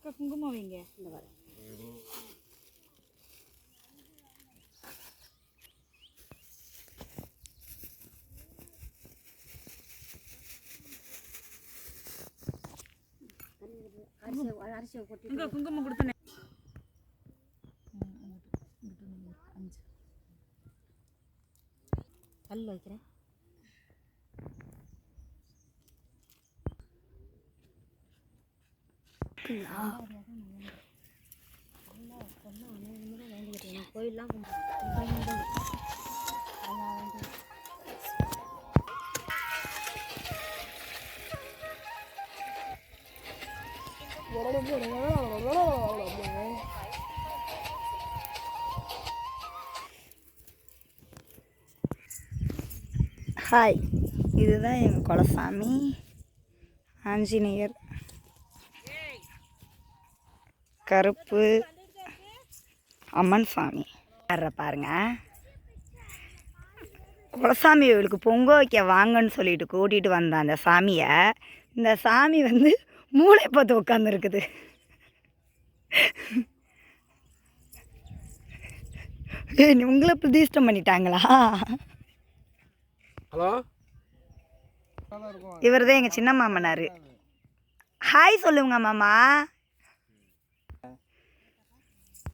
அக்கா குங்குமம் வைங்க. இந்த வர அரிசியை கொட்டி குங்குமம் கொடுத்தனே. 5 கல் வைக்கிறேன். கோயிலாம் ஹாய், இதுதான் எங்கள் குலசாமி ஆஞ்சநேயர். கருப்பு அம்மன் சாமி பாருங்க. குலசாமி கோவிலுக்கு பொங்க வைக்க வாங்கன்னு சொல்லிட்டு கூட்டிகிட்டு வந்த அந்த சாமியை, இந்த சாமி வந்து மூளை பார்த்து உட்காந்துருக்குது. உங்களை பிரதிஷ்டம் பண்ணிட்டாங்களா? ஹலோ, இவர் தான் எங்கள் சின்ன மாமனார். ஹாய் சொல்லுங்க மாமா.